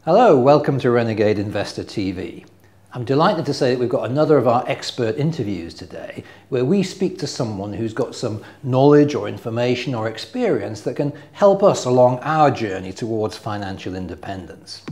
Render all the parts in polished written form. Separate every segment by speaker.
Speaker 1: Hello, welcome to Renegade Investor TV. I'm delighted to say that we've got another of our expert interviews today where we speak to someone who's got some knowledge or information or experience that can help us along our journey towards financial independence.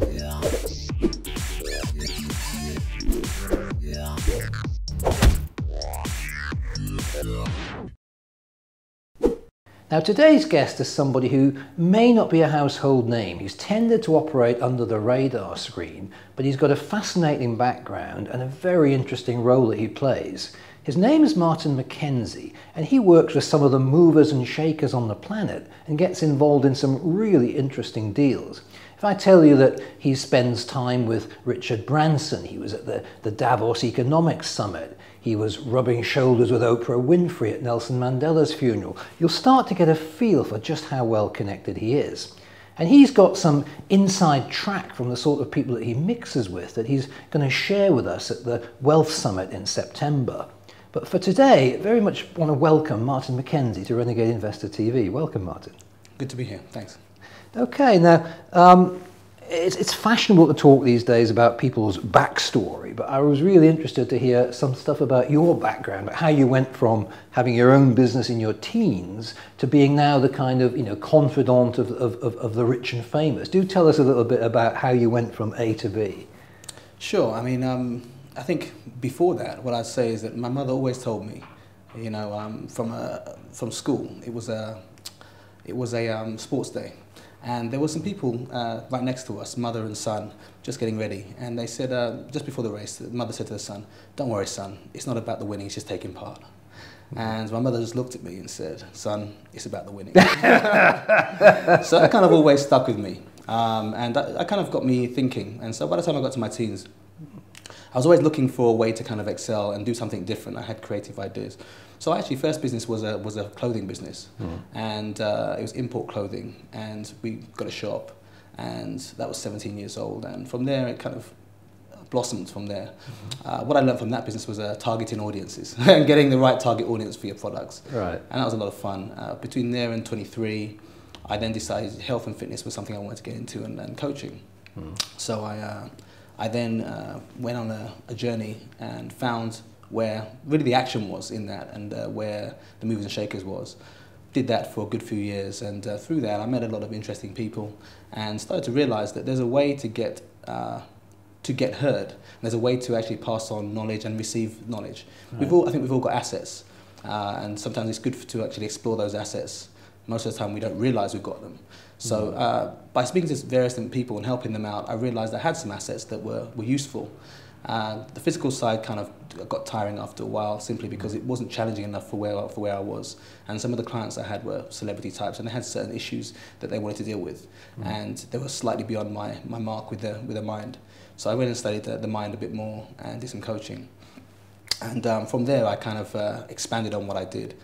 Speaker 1: Now today's guest is somebody who may not be a household name. He's tended to operate under the radar screen, but he's got a fascinating background and a very interesting role that he plays. His name is Martin Mckenzie, and he works with some of the movers and shakers on the planet and gets involved in some really interesting deals. If I tell you that he spends time with Richard Branson, he was at the Davos Economics Summit, he was rubbing shoulders with Oprah Winfrey at Nelson Mandela's funeral, you'll start to get a feel for just how well connected he is. And he's got some inside track from the sort of people that he mixes with that he's going to share with us at the Wealth Summit in September. But for today, I very much want to welcome Martin Mckenzie to Renegade Investor TV. Welcome, Martin.
Speaker 2: Good to be here, thanks.
Speaker 1: Okay, now it's fashionable to talk these days about people's backstory, but I was really interested to hear some stuff about your background, about how you went from having your own business in your teens to being now the kind of, confidant of the rich and famous. Do tell us a little bit about how you went from A to B.
Speaker 2: Sure, I mean, I think before that, what I'd say is that my mother always told me, from school, it was a sports day. And there were some people right next to us, mother and son, just getting ready. And they said, just before the race, the mother said to the son, "Don't worry, son, it's not about the winning, it's just taking part." And my mother just looked at me and said, "Son, it's about the winning." So that kind of always stuck with me. And that kind of got me thinking. And so by the time I got to my teens, I was always looking for a way to kind of excel and do something different. I had creative ideas. So actually, first business was a clothing business, and it was import clothing, and we got a shop, and that was 17 years old, and from there it kind of blossomed from there. What I learned from that business was targeting audiences and getting the right target audience for your products. Right. And that was a lot of fun. Between there and 23, I then decided health and fitness was something I wanted to get into, and coaching. So I then went on a journey and found where really the action was in that, and where the movers and shakers was. Did that for a good few years, and through that I met a lot of interesting people and started to realize that there's a way to get heard. There's a way to actually pass on knowledge and receive knowledge. Right. I think we've all got assets, and sometimes it's good to actually explore those assets. Most of the time we don't realize we've got them. So by speaking to various different people and helping them out, I realized I had some assets that were useful. The physical side kind of got tiring after a while, simply because it wasn't challenging enough for where I was. And some of the clients I had were celebrity types, and they had certain issues that they wanted to deal with. And they were slightly beyond my mark with the mind. So I went and studied the mind a bit more and did some coaching. And from there I kind of expanded on what I did.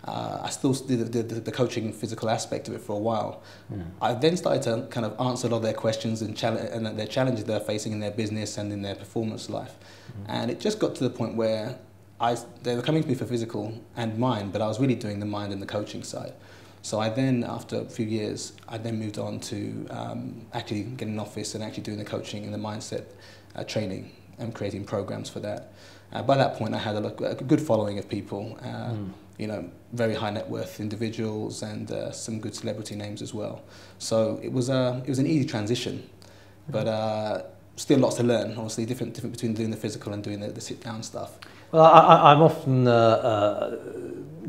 Speaker 2: I still did the coaching physical aspect of it for a while. I then started to kind of answer a lot of their questions and their challenges they're facing in their business and in their performance life. And it just got to the point where they were coming to me for physical and mind, but I was really doing the mind and the coaching side. So I then, after a few years, I then moved on to actually getting an office and actually doing the coaching and the mindset training and creating programs for that. By that point, I had a good following of people. Very high net worth individuals and some good celebrity names as well. So it was an easy transition, but still lots to learn. Obviously, different between doing the physical and doing the sit down stuff.
Speaker 1: Well, I'm often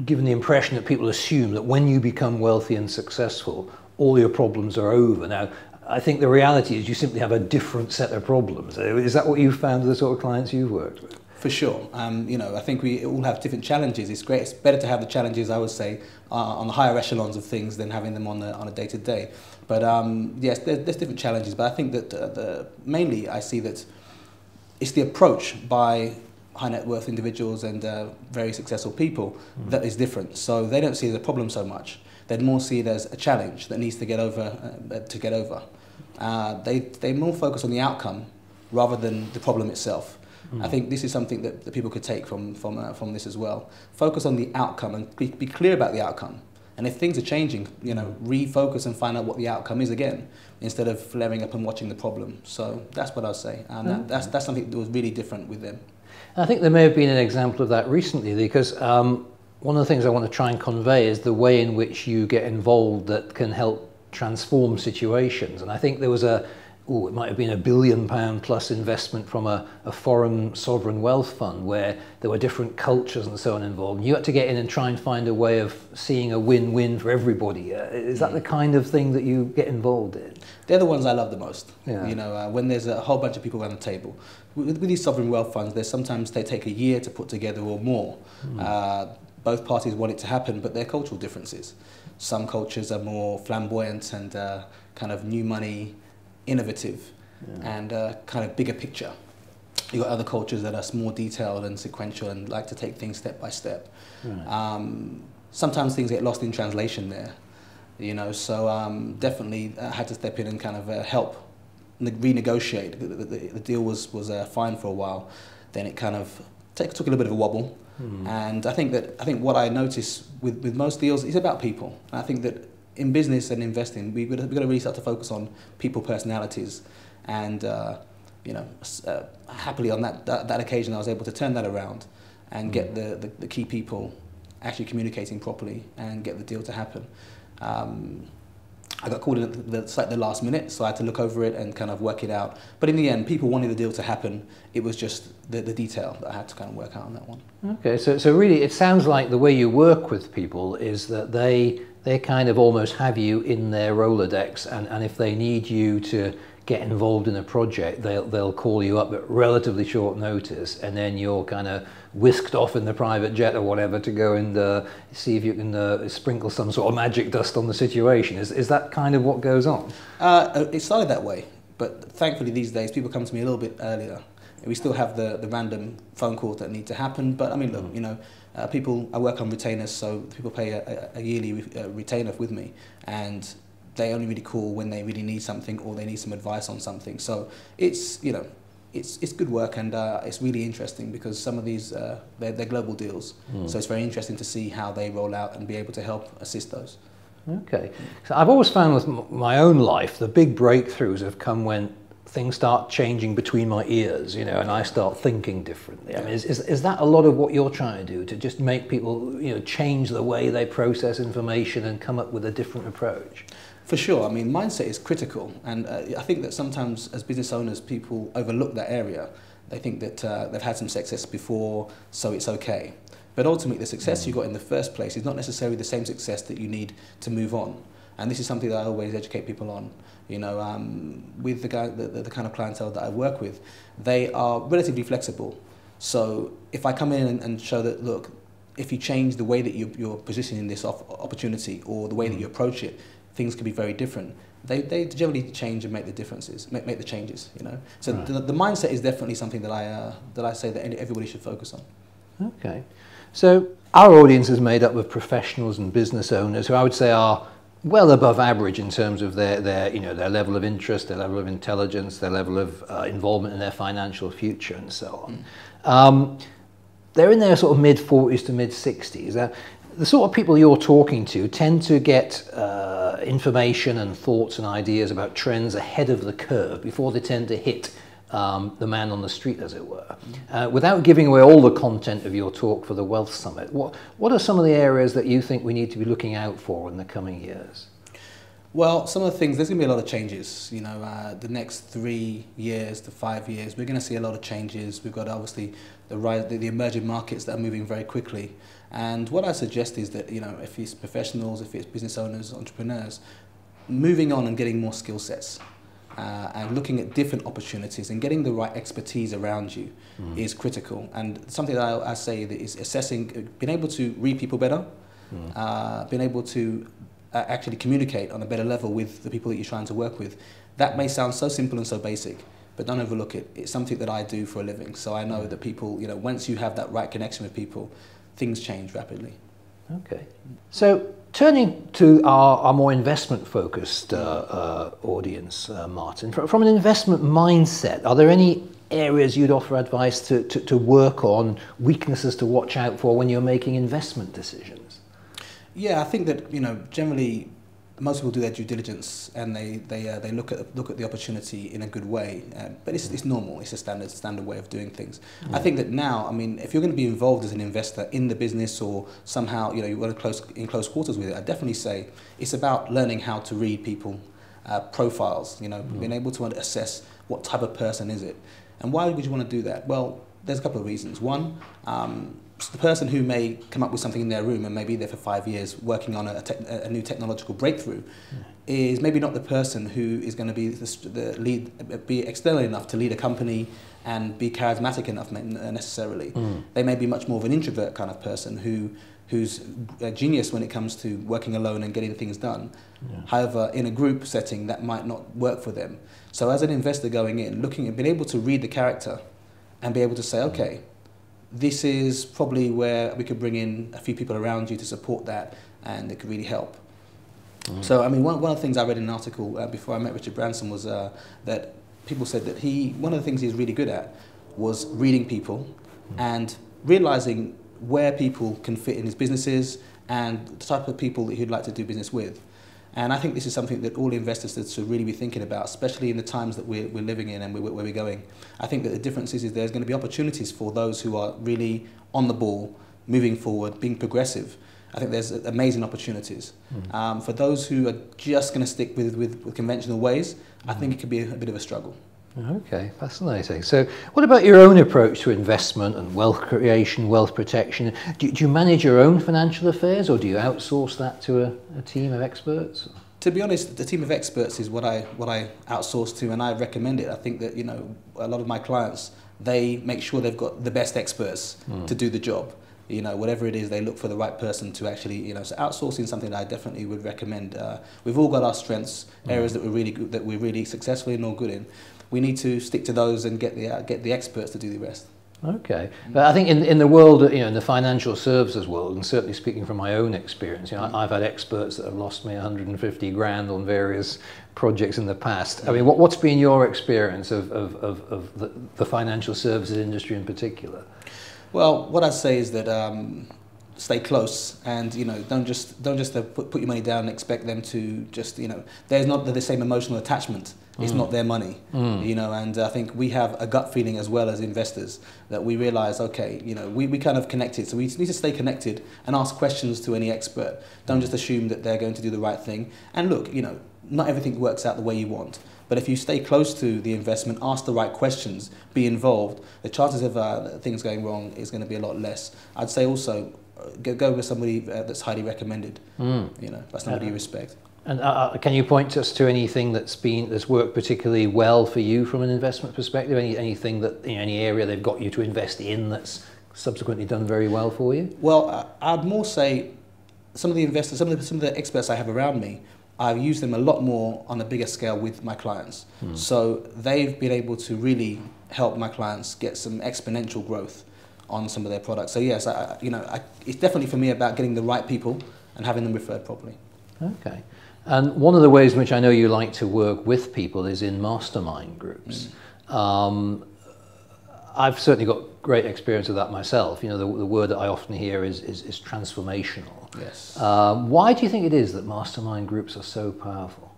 Speaker 1: given the impression that people assume that when you become wealthy and successful, all your problems are over. Now, I think the reality is you simply have a different set of problems. Is that what you've found with the sort of clients you've worked with?
Speaker 2: For sure. I think we all have different challenges. It's great. It's better to have the challenges, I would say, on the higher echelons of things than having them on a day-to-day. But yes, there's different challenges. But I think that mainly I see that it's the approach by high net worth individuals and very successful people that is different. So they don't see it as a problem so much. They'd more see it as a challenge that needs to get over. They more focus on the outcome rather than the problem itself. I think this is something that people could take from this as well. Focus on the outcome and be clear about the outcome. And if things are changing, you know, refocus and find out what the outcome is again, instead of flaring up and watching the problem. So that's what I'll say. And that's something that was really different with them.
Speaker 1: I think there may have been an example of that recently, because one of the things I want to try and convey is the way in which you get involved that can help transform situations. And I think there was it might have been £1 billion plus investment from a foreign sovereign wealth fund where there were different cultures and so on involved. You had to get in and try and find a way of seeing a win-win for everybody. Is that the kind of thing that you get involved in?
Speaker 2: They're the ones I love the most.
Speaker 1: Yeah.
Speaker 2: You know, when there's a whole bunch of people around the table. With these sovereign wealth funds, sometimes they take a year to put together or more. Both parties want it to happen, but there are cultural differences. Some cultures are more flamboyant and kind of new money, innovative, and kind of bigger picture. You've got other cultures that are more detailed and sequential and like to take things step by step. Sometimes things get lost in translation there, you know, so definitely had to step in and kind of help renegotiate. The deal was fine for a while, then it kind of took a little bit of a wobble. And I think what I notice with most deals is about people. I think that in business and investing, we've got to really start to focus on people personalities, and you know, happily on that occasion I was able to turn that around and get the key people actually communicating properly and get the deal to happen. I got called in at the last minute, so I had to look over it and kind of work it out. But in the end, people wanted the deal to happen. It was just the detail that I had to kind of work out on that one. Okay,
Speaker 1: so really it sounds like the way you work with people is that they kind of almost have you in their Rolodex, and if they need you to get involved in a project, they'll call you up at relatively short notice, and then you're kind of whisked off in the private jet or whatever to go and see if you can sprinkle some sort of magic dust on the situation. Is that kind of what goes on?
Speaker 2: It started that way, but thankfully these days people come to me a little bit earlier. We still have the random phone calls that need to happen, but I mean, look, you know, I work on retainers, so people pay a yearly retainer with me, and they only really call when they really need something or they need some advice on something. So it's, you know, it's good work, and it's really interesting because some of these they're global deals. So it's very interesting to see how they roll out and be able to help assist those.
Speaker 1: Okay, so I've always found with my own life the big breakthroughs have come when things start changing between my ears, you know, and I start thinking differently. I mean, is that a lot of what you're trying to do, to just make people, you know, change the way they process information and come up with a different approach?
Speaker 2: For sure. I mean, mindset is critical, and I think that sometimes as business owners, people overlook that area. They think that they've had some success before, so it's okay. But ultimately, the success you got in the first place is not necessarily the same success that you need to move on. And this is something that I always educate people on. You know, with the kind of clientele that I work with, they are relatively flexible. So if I come in and show that, look, if you change the way that you're positioning this opportunity or the way that you approach it, things can be very different. They generally change and make the differences, make the changes. You know, so the mindset is definitely something that I say that everybody should focus on.
Speaker 1: Okay, so our audience is made up of professionals and business owners who I would say are well above average in terms of their level of interest, their level of intelligence, their level of involvement in their financial future, and so on. They're in their sort of mid-40s to mid-60s. The sort of people you're talking to tend to get information and thoughts and ideas about trends ahead of the curve before they tend to hit the man on the street, as it were. Without giving away all the content of your talk for the Wealth Summit, what are some of the areas that you think we need to be looking out for in the coming years?
Speaker 2: Well, some of the things, there's going to be a lot of changes. You know, the next 3 years to 5 years, we're going to see a lot of changes. We've got obviously the emerging markets that are moving very quickly. And what I suggest is that, you know, if it's professionals, if it's business owners, entrepreneurs, moving on and getting more skill sets and looking at different opportunities and getting the right expertise around you is critical. And something that I say that is assessing, being able to read people better, being able to actually communicate on a better level with the people that you're trying to work with. That may sound so simple and so basic, but don't overlook it. It's something that I do for a living. So I know that people, you know, once you have that right connection with people, things change rapidly.
Speaker 1: Okay. So turning to our more investment-focused audience, Martin, from an investment mindset, are there any areas you'd offer advice to work on, weaknesses to watch out for when you're making investment decisions?
Speaker 2: Yeah, I think that, you know, generally most people do their due diligence and they look at the opportunity in a good way, but it's normal. It's a standard way of doing things. I think that now, I mean, if you're going to be involved as an investor in the business or somehow, you know, you want to in close quarters with it, I definitely say it's about learning how to read people, profiles. You know, being able to assess what type of person is it, and why would you want to do that? Well, there's a couple of reasons. One, the person who may come up with something in their room and may be there for 5 years working on a new technological breakthrough is maybe not the person who is going to be the lead, be external enough to lead a company and be charismatic enough necessarily. They may be much more of an introvert kind of person who's a genius when it comes to working alone and getting things done. However, in a group setting, that might not work for them. So as an investor going in, looking at being able to read the character and be able to say, okay, this is probably where we could bring in a few people around you to support that, and it could really help. So, I mean, one of the things I read in an article before I met Richard Branson was that people said that one of the things he's really good at was reading people and realizing where people can fit in his businesses and the type of people that he'd like to do business with. And I think this is something that all investors should really be thinking about, especially in the times that we're living in and where we're going. I think that the difference is there's going to be opportunities for those who are really on the ball, moving forward, being progressive. I think there's amazing opportunities. For those who are just going to stick with conventional ways, I think it could be a bit of a struggle.
Speaker 1: Okay, fascinating. So what about your own approach to investment and wealth creation, wealth protection? Do you manage your own financial affairs, or do you outsource that to a team of experts?
Speaker 2: To be honest, the team of experts is what I outsource to, and I recommend it. I think that, you know, a lot of my clients, they make sure they've got the best experts to do the job. You know, whatever it is, they look for the right person to actually, you know, so outsourcing is something that I definitely would recommend. We've all got our strengths, areas that we're really good, that we're really successful in or good in. We need to stick to those and get the experts to do the rest.
Speaker 1: Okay, but I think in the world, you know, in the financial services world, and certainly speaking from my own experience, you know, I've had experts that have lost me 150 grand on various projects in the past. I mean, what's been your experience of the financial services industry in particular?
Speaker 2: Well, what I'd say is that stay close, and, you know, don't just put your money down and expect them to just, you know, there's not the same emotional attachment. It's not their money, you know, and I think we have a gut feeling as well as investors that we realize, okay, you know, we kind of connected, so we need to stay connected and ask questions to any expert. Don't just assume that they're going to do the right thing. And look, you know, not everything works out the way you want, but if you stay close to the investment, ask the right questions, be involved, the chances of things going wrong is going to be a lot less. I'd say also, go with somebody that's highly recommended, you know, by somebody you respect.
Speaker 1: And can you point us to anything that's worked particularly well for you from an investment perspective? Anything that, you know, any area they've got you to invest in that's subsequently done very well for you?
Speaker 2: Well, I'd more say some of the investors, some of the experts I have around me, I've used them a lot more on a bigger scale with my clients. So they've been able to really help my clients get some exponential growth on some of their products. So yes, it's definitely for me about getting the right people and having them referred properly.
Speaker 1: Okay. And one of the ways in which I know you like to work with people is in mastermind groups. I've certainly got great experience of that myself. You know, the word that I often hear is transformational.
Speaker 2: Yes.
Speaker 1: Why do you think it is that mastermind groups are so powerful?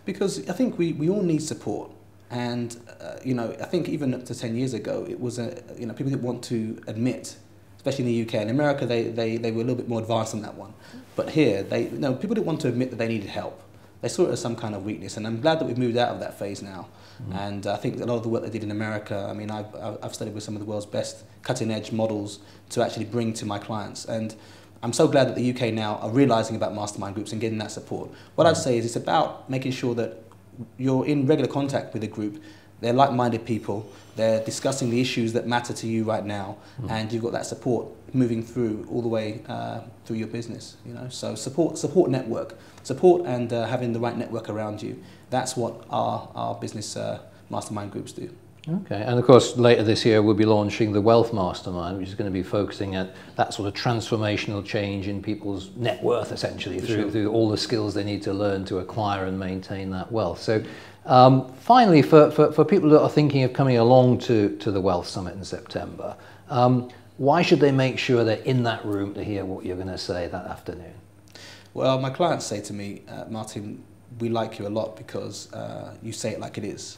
Speaker 2: Because I think we all need support. And, you know, I think even up to 10 years ago, it was, you know, people didn't want to admit, especially in the UK. In America, they were a little bit more advanced on that one. But here, people didn't want to admit that they needed help. They saw it as some kind of weakness. And I'm glad that we've moved out of that phase now. And I think a lot of the work they did in America, I mean, I've studied with some of the world's best cutting-edge models to actually bring to my clients. And I'm so glad that the UK now are realising about mastermind groups and getting that support. What I'd say is it's about making sure that you're in regular contact with a group. They're like-minded people. They're discussing the issues that matter to you right now, and you've got that support moving through all the way through your business. You know, so support network, support, and having the right network around you. That's what our business mastermind groups do.
Speaker 1: Okay, and of course later this year we'll be launching the Wealth Mastermind, which is going to be focusing at that sort of transformational change in people's net worth, essentially, through all the skills they need to learn to acquire and maintain that wealth. So finally, for people that are thinking of coming along to the Wealth Summit in September, why should they make sure they're in that room to hear what you're going to say that afternoon?
Speaker 2: Well, my clients say to me, Martin, we like you a lot because you say it like it is.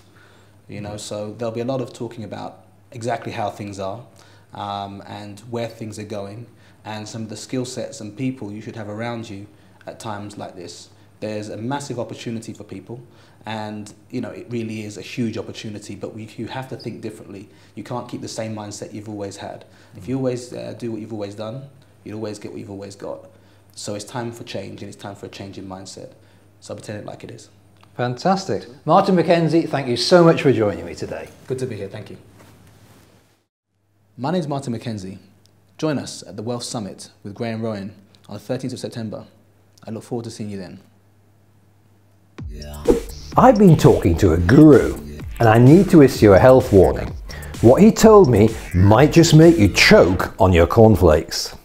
Speaker 2: You know, so there'll be a lot of talking about exactly how things are and where things are going and some of the skill sets and people you should have around you at times like this. There's a massive opportunity for people and, you know, it really is a huge opportunity, but you have to think differently. You can't keep the same mindset you've always had. If you always do what you've always done, you'll always get what you've always got. So it's time for change, and it's time for a change in mindset. So pretend it like it is.
Speaker 1: Fantastic. Martin Mckenzie, thank you so much for joining me today.
Speaker 2: Good to be here, thank you. My name's Martin Mckenzie. Join us at the Wealth Summit with Graham Rowan on the 13th of September. I look forward to seeing you then.
Speaker 1: I've been talking to a guru, and I need to issue a health warning. What he told me might just make you choke on your cornflakes.